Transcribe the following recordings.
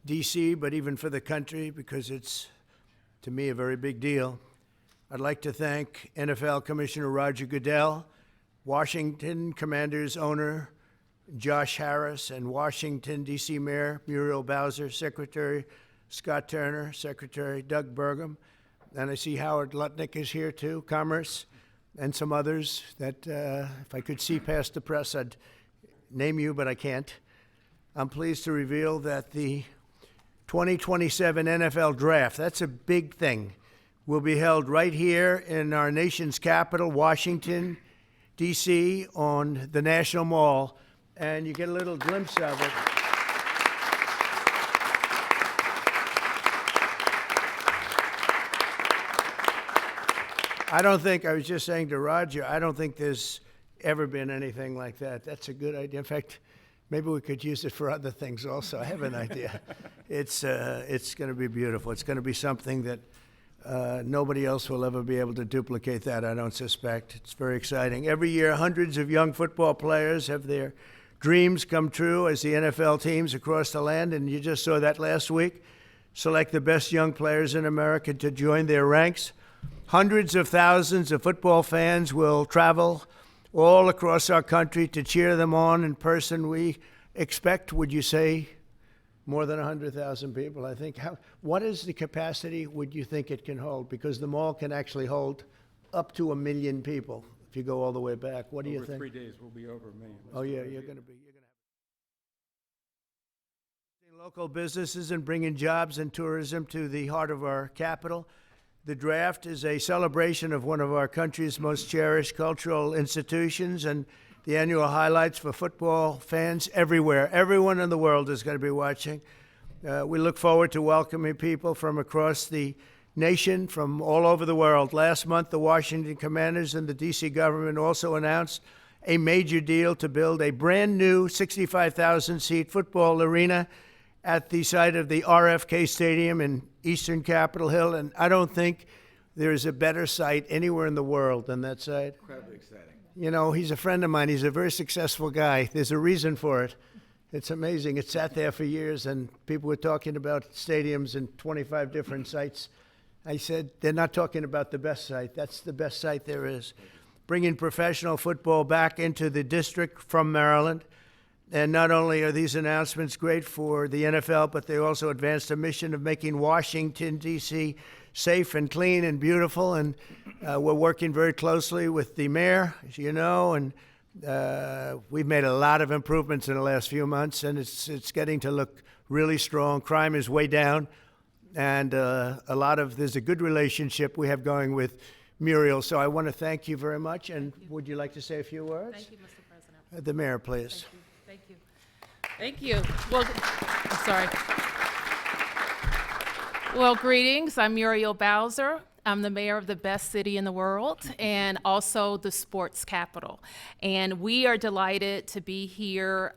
D.C., but even for the country, because it's, to me, a very big deal. I'd like to thank NFL Commissioner Roger Goodell, Washington Commanders owner Josh Harris, and Washington, D.C. Mayor Muriel Bowser, Secretary Scott Turner, Secretary Doug Burgum, and I see Howard Lutnick is here too, Commerce, and some others that if I could see past the press, I'd name you, but I can't. I'm pleased to reveal that the 2027 NFL Draft, that's a big thing, will be held right here in our nation's capital, Washington, D.C., on the National Mall, and you get a little glimpse of it. I was just saying to Roger, I don't think there's ever been anything like that. That's a good idea. In fact, maybe we could use it for other things also. I have an idea. It's going to be beautiful. It's going to be something that nobody else will ever be able to duplicate that, I don't suspect. It's very exciting. Every year, hundreds of young football players have their dreams come true as the NFL teams across the land, and you just saw that last week, select the best young players in America to join their ranks. Hundreds of thousands of football fans will travel all across our country to cheer them on in person. We expect, would you say, more than 100,000 people, I think. What is the capacity would you think it can hold? Because the mall can actually hold up to 1 million people if you go all the way back. What do you think? Over 3 days, we'll be over 1 million. Oh, yeah, you're going to have local businesses and bringing jobs and tourism to the heart of our capital. The draft is a celebration of one of our country's most cherished cultural institutions and the annual highlights for football fans everywhere. Everyone in the world is going to be watching. We look forward to welcoming people from across the nation, from all over the world. Last month, the Washington Commanders and the D.C. government also announced a major deal to build a brand new 65,000-seat football arena at the site of the RFK Stadium in eastern Capitol Hill, and I don't think there is a better site anywhere in the world than that site. Incredibly exciting. You know, he's a friend of mine. He's a very successful guy. There's a reason for it. It's amazing. It sat there for years, and people were talking about stadiums in 25 different sites. I said, they're not talking about the best site. That's the best site there is. Bringing professional football back into the district from Maryland. And not only are these announcements great for the NFL, but they also advance the mission of making Washington, D.C. safe and clean and beautiful. And we're working very closely with the mayor, as you know, and we've made a lot of improvements in the last few months, and it's getting to look really strong. Crime is way down, and there's a good relationship we have going with Muriel. So I want to thank you very much. And would you like to say a few words? Thank you, Mr. President. The mayor, please. Thank you. Thank you. Well, I'm sorry. Well, greetings. I'm Muriel Bowser. I'm the mayor of the best city in the world and also the sports capital. And we are delighted to be here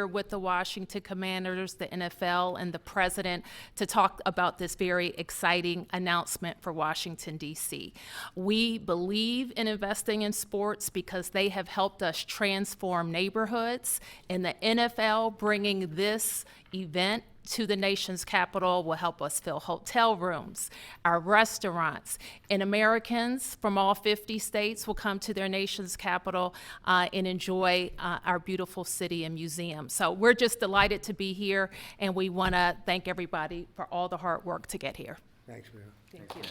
with the Washington Commanders, the NFL, and the president to talk about this very exciting announcement for Washington, D.C. We believe in investing in sports because they have helped us transform neighborhoods, and the NFL bringing this event to the nation's capital will help us fill hotel rooms, our restaurants, and Americans from all 50 states will come to their nation's capital and enjoy our beautiful city and museum. So we're just delighted to be here, and we want to thank everybody for all the hard work to get here. Thanks, Mayor. Thank you.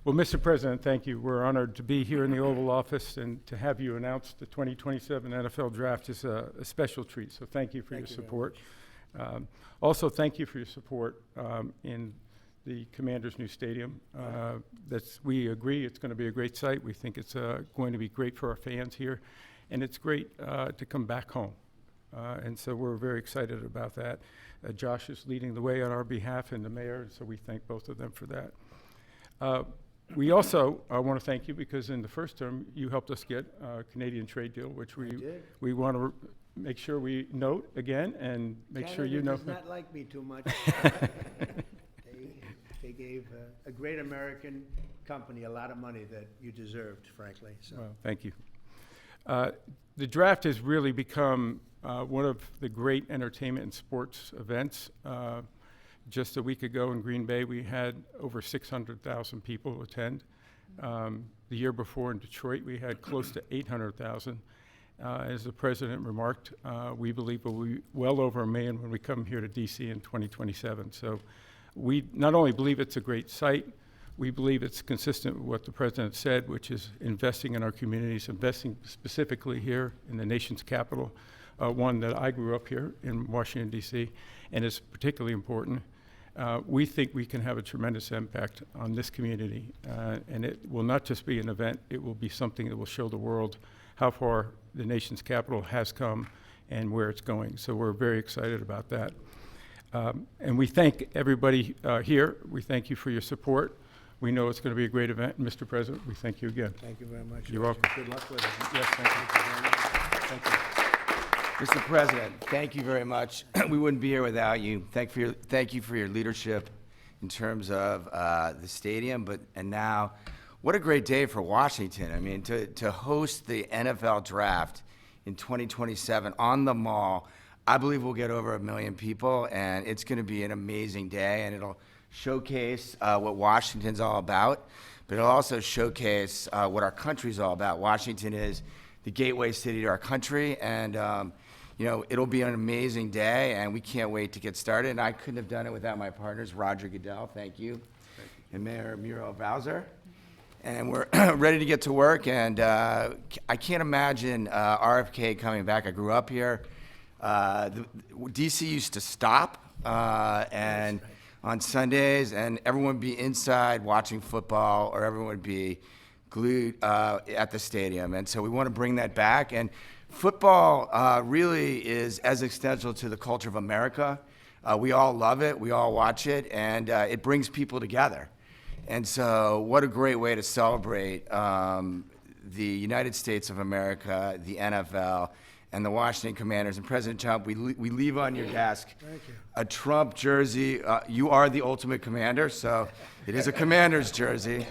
Well, Mr. President, thank you. We're honored to be here in the Oval Office, and to have you announce the 2027 NFL Draft is a special treat. So thank you for your support. Also, thank you for your support in the Commanders' new stadium. We agree it's going to be a great site. We think it's going to be great for our fans here, and it's great to come back home. And so we're very excited about that. Josh is leading the way on our behalf, and the mayor, so we thank both of them for that. We also want to thank you because in the first term, you helped us get a Canadian trade deal, which we want to make sure we note again and make sure you know. Canada does not like me too much. They gave a great American company a lot of money that you deserved, frankly. So. Well, thank you. The draft has really become one of the great entertainment and sports events. Just a week ago in Green Bay, we had over 600,000 people attend. The year before in Detroit, we had close to 800,000. As the president remarked, we believe we'll be well over 1 million when we come here to D.C. in 2027. So we not only believe it's a great site, we believe it's consistent with what the president said, which is investing in our communities, investing specifically here in the nation's capital, one that I grew up here in Washington, D.C., and is particularly important. We think we can have a tremendous impact on this community, and it will not just be an event, it will be something that will show the world how far the nation's capital has come and where it's going. So we're very excited about that. And we thank everybody here. We thank you for your support. We know it's going to be a great event. Mr. President, we thank you again. Thank you very much. You're welcome. Good luck with it. Yes, thank you. Thank you. Mr. President, thank you very much. We wouldn't be here without you. Thank you for your leadership in terms of the stadium, and now, what a great day for Washington. I mean, to host the NFL draft in 2027 on the Mall, I believe we'll get over 1 million people, and it's going to be an amazing day, and it'll showcase what Washington's all about, but it'll also showcase what our country's all about. Washington is the gateway city to our country, and you know, it'll be an amazing day, and we can't wait to get started. And I couldn't have done it without my partners, Roger Goodell, thank you, and Mayor Muriel Bowser. And we're ready to get to work, and I can't imagine RFK coming back. I grew up here. DC used to stop, and on Sundays, and everyone would be inside watching football, or everyone would be glued at the stadium. And so we want to bring that back. And football really is as essential to the culture of America. We all love it, we all watch it, and it brings people together. And so what a great way to celebrate the United States of America, the NFL, and the Washington Commanders. And President Trump, we leave on your desk a Trump jersey. You are the ultimate commander, so it is a Commander's jersey.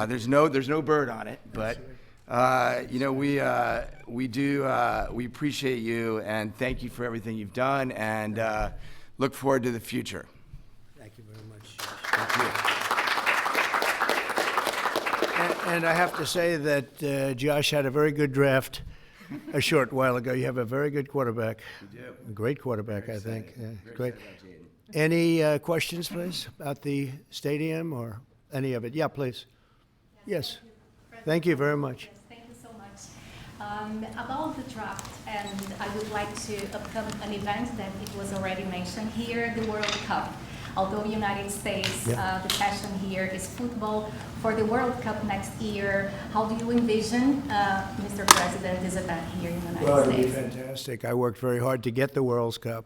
There's no bird on it, but you know, we appreciate you, and thank you for everything you've done, and look forward to the future. Thank you very much. Thank you. And I have to say that Josh had a very good draft a short while ago. You have a very good quarterback. We do. A great quarterback, I think. Yeah, Very great. excited about Jaden. Any questions, please, about the stadium or any of it? Yeah, please. Yes. Thank you very much. Yes, thank you so much. About the draft, and I would like to upcome an event that it was already mentioned here, the World Cup. Although United States, the passion here is football. For the World Cup next year, how do you envision, Mr. President, this event here in the United Well, it'll be States? fantastic. I worked very hard to get the World Cup.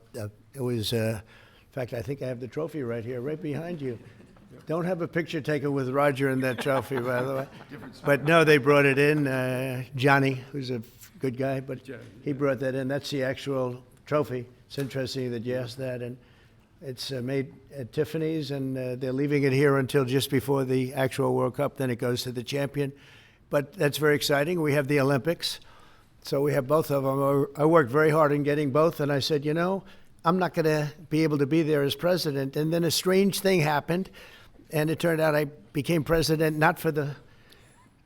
It was, in fact, I think I have the trophy right here, right behind you. Don't have a picture taken with Roger and that trophy, by the way. But no, they brought it in. Johnny, who's a good guy, but he brought that in. That's the actual trophy. It's interesting that you asked that. And it's made at Tiffany's, and they're leaving it here until just before the actual World Cup. Then it goes to the champion. But that's very exciting. We have the Olympics. So we have both of them. I worked very hard in getting both, and I said, you know, I'm not going to be able to be there as president. And then a strange thing happened, and it turned out I became president not for the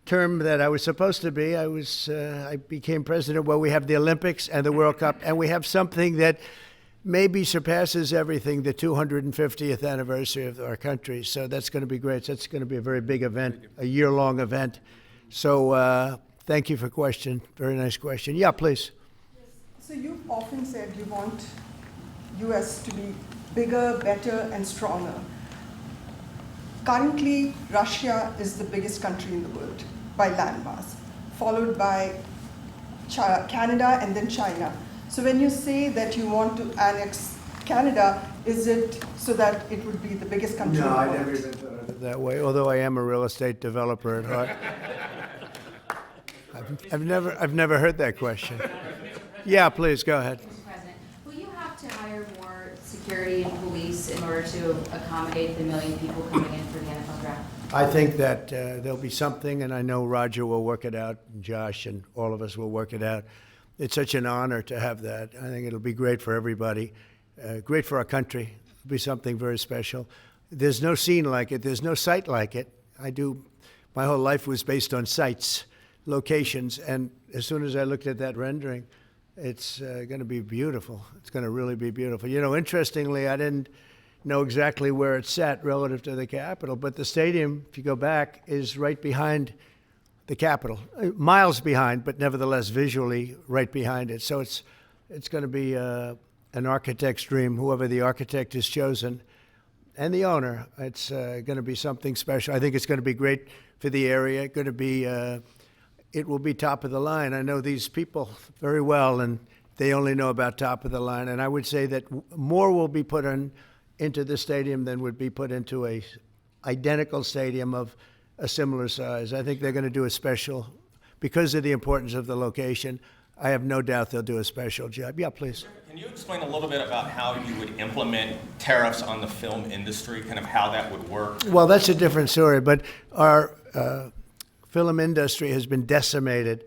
term that I was supposed to be. I became president while we have the Olympics and the World Cup, and we have something that maybe surpasses everything, the 250th anniversary of our country. So that's going to be great. That's going to be a very big event, a year-long event. So thank you for the question. Very nice question. Yeah, please. So you've often said you want U.S. to be bigger, better, and stronger. Currently, Russia is the biggest country in the world by landmass, followed by Canada and then China. So when you say that you want to annex Canada, is it so that it would be the biggest country in the world? No, I never even thought of it that way, although I am a real estate developer at heart. I've never heard that question. Yeah, please, go ahead. Mr. President, will you have to hire more security and police in order to accommodate the 1 million people coming in for the NFL draft? I think that there'll be something, and I know Roger will work it out, and Josh and all of us will work it out. It's such an honor to have that. I think it'll be great for everybody, great for our country. It'll be something very special. There's no scene like it. There's no site like it. My whole life was based on sites, locations, and as soon as I looked at that rendering, it's going to be beautiful. It's going to really be beautiful. You know, interestingly, I didn't know exactly where it's sat relative to the Capitol, but the stadium, if you go back, is right behind the Capitol, miles behind, but nevertheless visually right behind it. So it's going to be an architect's dream, whoever the architect is chosen, and the owner. It's going to be something special. I think it's going to be great for the area. Going to be, it will be top of the line. I know these people very well, and they only know about top of the line. And I would say that more will be put into the stadium than would be put into a identical stadium of a similar size. I think they're going to do a special, because of the importance of the location. I have no doubt they'll do a special job. Yeah, please. Can you explain a little bit about how you would implement tariffs on the film industry, kind of how that would work? Well, that's a different story, but our film industry has been decimated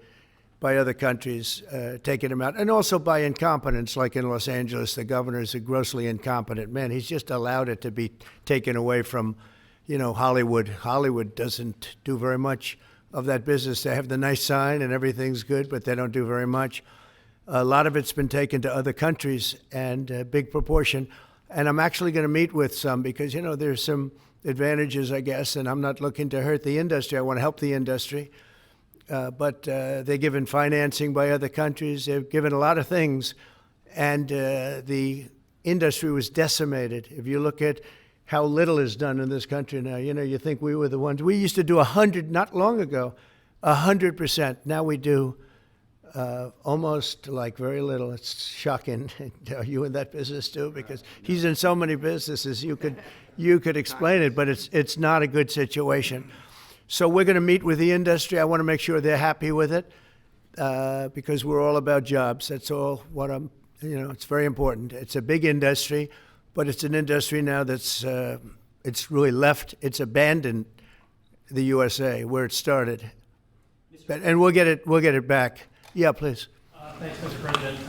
by other countries taking them out, and also by incompetence, like in Los Angeles. The governor is a grossly incompetent man. He's just allowed it to be taken away from, Hollywood. Hollywood doesn't do very much of that business. They have the nice sign and everything's good, but they don't do very much. A lot of it's been taken to other countries, and a big proportion. And I'm actually going to meet with some because, there's some advantages, I guess, and I'm not looking to hurt the industry. I want to help the industry. But they're given financing by other countries. They're given a lot of things. And the industry was decimated. If you look at how little is done in this country now, you think we were the ones. We used to do 100, not long ago, 100%. Now we do almost like very little. It's shocking. Are you in that business too? Because he's in so many businesses. You could explain it, but it's not a good situation. So we're going to meet with the industry. I want to make sure they're happy with it because we're all about jobs. That's all what it's very important. It's a big industry, but it's an industry now that's it's really left. It's abandoned the USA where it started, and we'll get it back. Yeah, please. Thanks, Mr. President.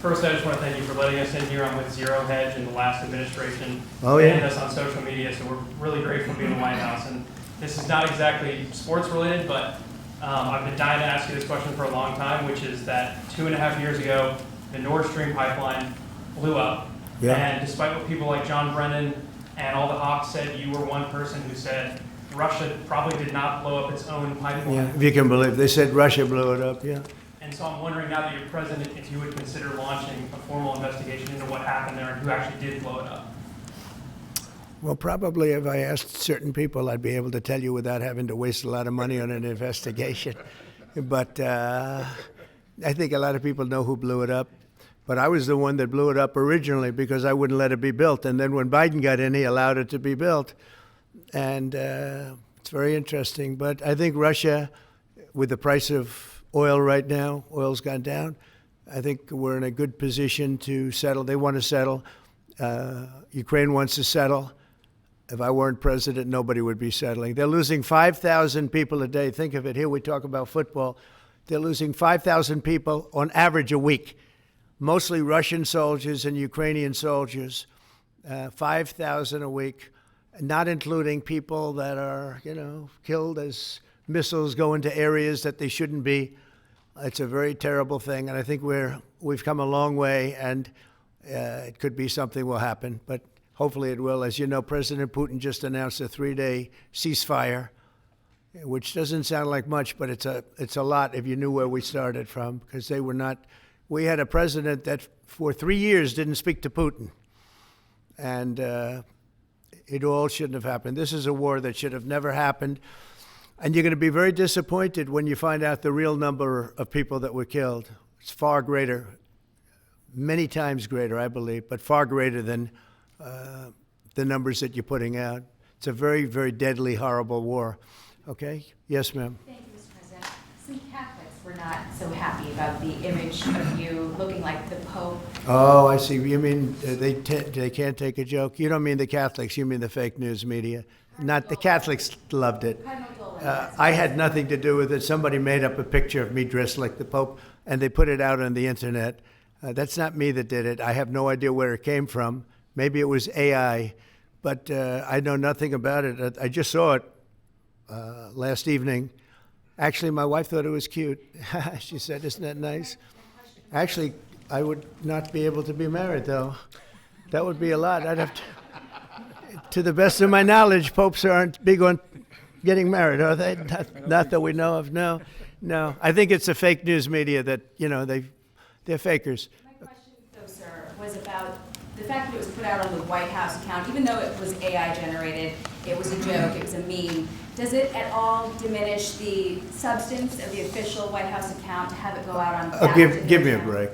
First, I just want to thank you for letting us in here. I'm with Zero Hedge in the last administration. Oh, yeah. And us on social media, so we're really grateful to be in the White House. And this is not exactly sports related, but I've been dying to ask you this question for a long time, which is that 2.5 years ago, the Nord Stream pipeline blew up. Yeah. And despite what people like John Brennan and all the hawks said, you were one person who said Russia probably did not blow up its own pipeline. Yeah, if you can believe. They said Russia blew it up, yeah. And so I'm wondering, now that you're president, if you would consider launching a formal investigation into what happened there and who actually did blow it up. Well, probably if I asked certain people, I'd be able to tell you without having to waste a lot of money on an investigation. But I think a lot of people know who blew it up. But I was the one that blew it up originally because I wouldn't let it be built. And then when Biden got in, he allowed it to be built. And it's very interesting. But I think Russia, with the price of oil right now, oil's gone down. I think we're in a good position to settle. They want to settle. Ukraine wants to settle. If I weren't president, nobody would be settling. They're losing 5,000 people a day. Think of it. Here we talk about football. They're losing 5,000 people on average a week, mostly Russian soldiers and Ukrainian soldiers, 5,000 a week, not including people that are, killed as missiles go into areas that they shouldn't be. It's a very terrible thing, and I think we've come a long way, and it could be something will happen, but hopefully it will. As you know, President Putin just announced a 3-day ceasefire, which doesn't sound like much, but it's a lot if you knew where we started from, because they were not. We had a president that for 3 years didn't speak to Putin, and it all shouldn't have happened. This is a war that should have never happened. And you're going to be very disappointed when you find out the real number of people that were killed. It's far greater, many times greater, I believe, but far greater than the numbers that you're putting out. It's a very, very deadly, horrible war. Okay? Yes, ma'am. Thank you, Mr. President. Some Catholics were not so happy about the image of you looking like the Pope. Oh, I see. You mean they can't take a joke? You don't mean the Catholics. You mean the fake news media. not the Catholics loved it. I had nothing to do with it. Somebody made up a picture of me dressed like the Pope, and they put it out on the internet. That's not me that did it. I have no idea where it came from. Maybe it was AI, but I know nothing about it. I just saw it last evening. Actually, my wife thought it was cute. She said, "Isn't that nice?" Actually, I would not be able to be married, though. That would be a lot. I'd have to the best of my knowledge, popes aren't big on getting married, are they? Not that we know of. No. I think it's the fake news media that, they're fakers. My question, though, sir, was about the fact that it was put out on the White House account, even though it was AI generated, it was a joke, it was a meme. Does it at all diminish the substance of the official White House account to have it go out on that? Give me a break.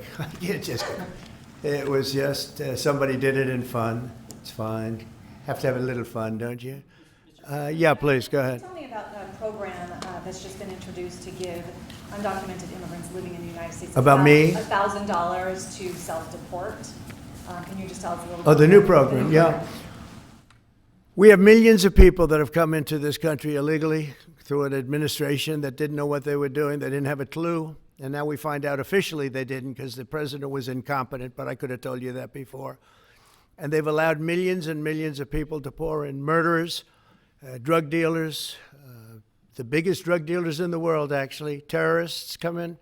It was just somebody did it in fun. It's fine. Have to have a little fun, don't you? Yeah, please, go ahead. Tell me about a program that's just been introduced to give undocumented immigrants living in the United States About me? $1,000 to self-deport. Can you just tell us a little bit? Oh, the new program, yeah. We have millions of people that have come into this country illegally through an administration that didn't know what they were doing. They didn't have a clue. And now we find out officially they didn't because the president was incompetent, but I could have told you that before. And they've allowed millions and millions of people to pour in. Murderers, drug dealers, the biggest drug dealers in the world, actually, terrorists come in,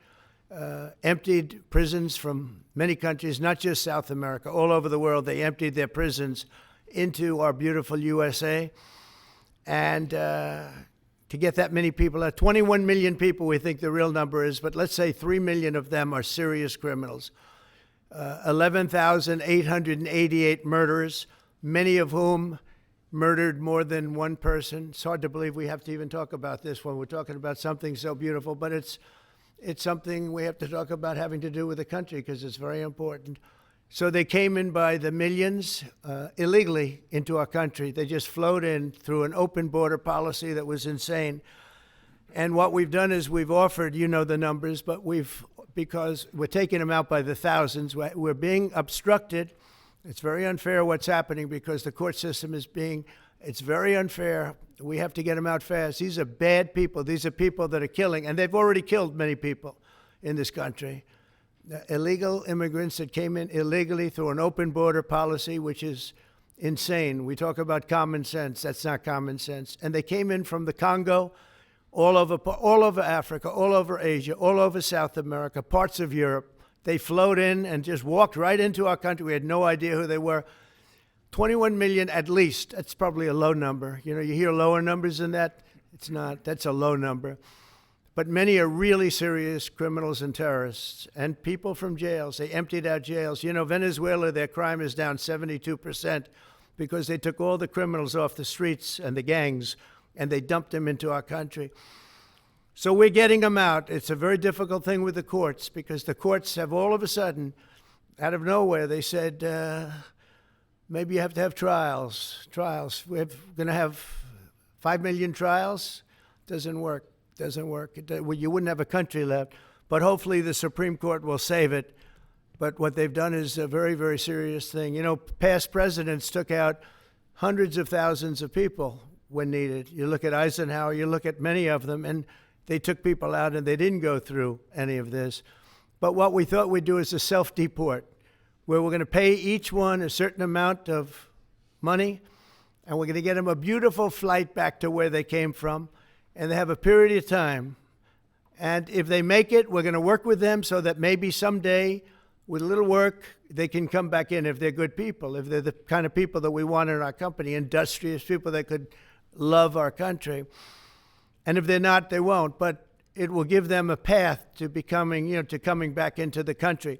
emptied prisons from many countries, not just South America, all over the world. They emptied their prisons into our beautiful USA. And to get that many people out, 21 million people we think the real number is, but let's say 3 million of them are serious criminals. 11,888 murderers, many of whom murdered more than one person. It's hard to believe we have to even talk about this when we're talking about something so beautiful, but it's something we have to talk about having to do with the country because it's very important. So they came in by the millions illegally into our country. They just flowed in through an open border policy that was insane. And what we've done is we've offered, you know the numbers, but because we're taking them out by the thousands, we're being obstructed. It's very unfair what's happening because the court system it's very unfair. We have to get them out fast. These are bad people. These are people that are killing, and they've already killed many people in this country. Illegal immigrants that came in illegally through an open border policy, which is insane. We talk about common sense. That's not common sense. And they came in from the Congo, all over Africa, all over Asia, all over South America, parts of Europe. They flowed in and just walked right into our country. We had no idea who they were. 21 million at least. That's probably a low number. You hear lower numbers than that. It's not. That's a low number. But many are really serious criminals and terrorists and people from jails. They emptied out jails. Venezuela, their crime is down 72% because they took all the criminals off the streets and the gangs and they dumped them into our country. So we're getting them out. It's a very difficult thing with the courts because the courts have all of a sudden, out of nowhere, they said, maybe you have to have trials. We're going to have 5 million trials. Doesn't work. You wouldn't have a country left. But hopefully the Supreme Court will save it. But what they've done is a very, very serious thing. Past presidents took out hundreds of thousands of people when needed. You look at Eisenhower, you look at many of them, and they took people out and they didn't go through any of this. But what we thought we'd do is a self-deport, where we're going to pay each one a certain amount of money, and we're going to get them a beautiful flight back to where they came from, and they have a period of time. And if they make it, we're going to work with them so that maybe someday, with a little work, they can come back in if they're good people, if they're the kind of people that we want in our company, industrious people that could love our country. And if they're not, they won't. But it will give them a path to becoming, to coming back into the country.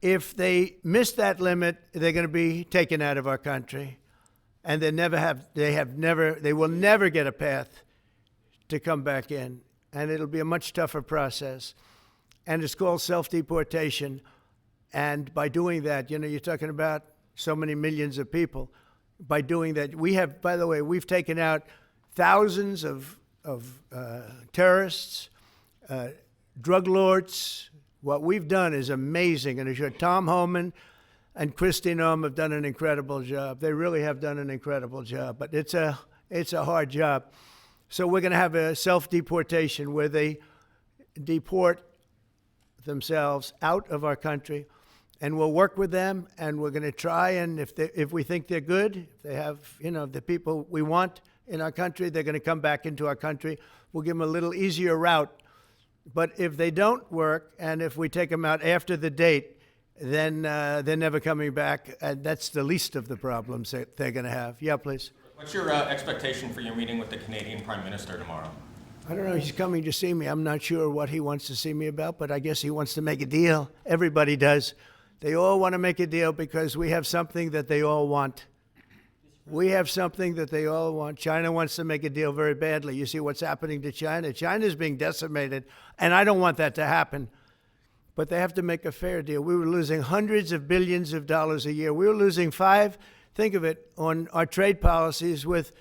If they miss that limit, they're going to be taken out of our country. And they will never get a path to come back in. And it'll be a much tougher process. And it's called self-deportation. And by doing that, you're talking about so many millions of people. By doing that, we've taken out thousands of terrorists, drug lords. What we've done is amazing. And I'm sure Tom Homan and Kristi Noem have done an incredible job. They really have done an incredible job. But it's a It's a hard job. So we're going to have a self-deportation where they deport themselves out of our country, and we'll work with them, and we're going to try, and if we think they're good, if they have, the people we want in our country, they're going to come back into our country. We'll give them a little easier route. But if they don't work, and if we take them out after the date, then they're never coming back, and that's the least of the problems that they're going to have. Yeah, please. What's your expectation for your meeting with the Canadian Prime Minister tomorrow? I don't know. He's coming to see me. I'm not sure what he wants to see me about, but I guess he wants to make a deal. Everybody does. They all want to make a deal because we have something that they all want. We have something that they all want. China wants to make a deal very badly. You see what's happening to China. China's being decimated, and I don't want that to happen. But they have to make a fair deal. We were losing hundreds of billions of dollars a year. We were losing think of it, on our trade policies with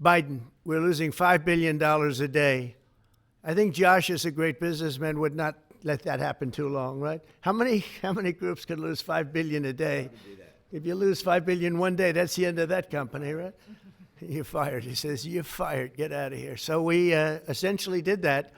Biden. We're losing $5 billion a day. I think Josh, as a great businessman, would not let that happen too long, right? How many groups could lose $5 billion a day? If you lose $5 billion one day, that's the end of that company, right? You're fired. He says, you're fired. Get out of here. So we essentially did that,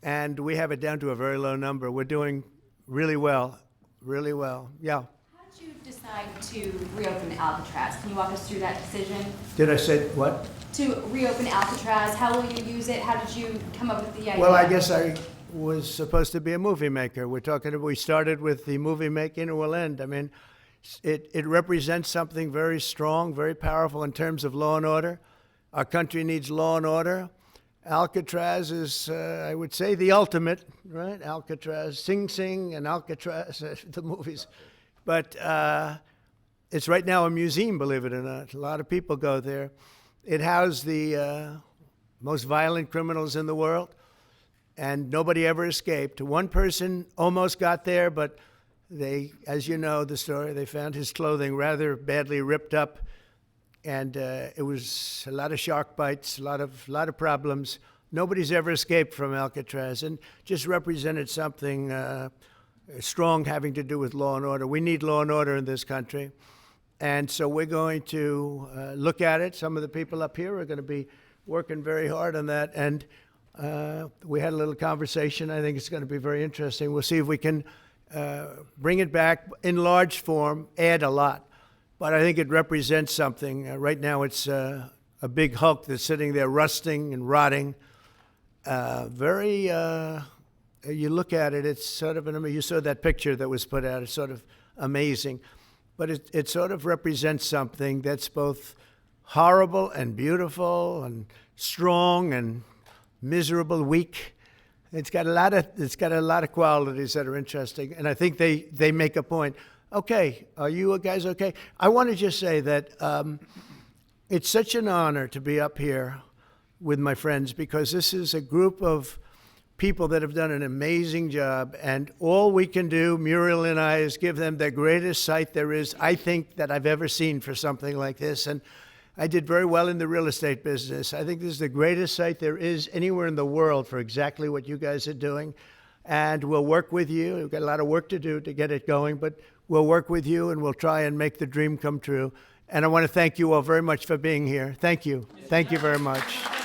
and we have it down to a very low number. We're doing really well, really well. Yeah. How did you decide to reopen Alcatraz? Can you walk us through that decision? Did I say what? To reopen Alcatraz, how will you use it? How did you come up with the idea? Well, I guess I was supposed to be a movie maker. We started with the movie making, and we'll end. I mean, it represents something very strong, very powerful in terms of law and order. Our country needs law and order. Alcatraz is, I would say, the ultimate, right? Alcatraz, Sing Sing and Alcatraz, the movies. But it's right now a museum, believe it or not. A lot of people go there. It housed the most violent criminals in the world, and nobody ever escaped. One person almost got there, but they, as you know the story, they found his clothing rather badly ripped up, and it was a lot of shark bites, a lot of problems. Nobody's ever escaped from Alcatraz, and just represented something strong having to do with law and order. We need law and order in this country, and so we're going to look at it. Some of the people up here are going to be working very hard on that, and we had a little conversation. I think it's going to be very interesting. We'll see if we can bring it back in large form, add a lot. But I think it represents something. Right now it's a big hulk that's sitting there rusting and rotting. You look at it, it's sort of, you saw that picture that was put out, it's sort of amazing. But it sort of represents something that's both horrible and beautiful and strong and miserable, weak. It's got a lot of qualities that are interesting, and I think they make a point. Okay, are you guys okay? I want to just say that it's such an honor to be up here with my friends, because this is a group of people that have done an amazing job, and all we can do, Muriel and I, is give them the greatest sight there is, I think, that I've ever seen for something like this. And I did very well in the real estate business. I think this is the greatest site there is anywhere in the world for exactly what you guys are doing. And we'll work with you. We've got a lot of work to do to get it going, but we'll work with you, and we'll try and make the dream come true. And I want to thank you all very much for being here. Thank you. Thank you very much.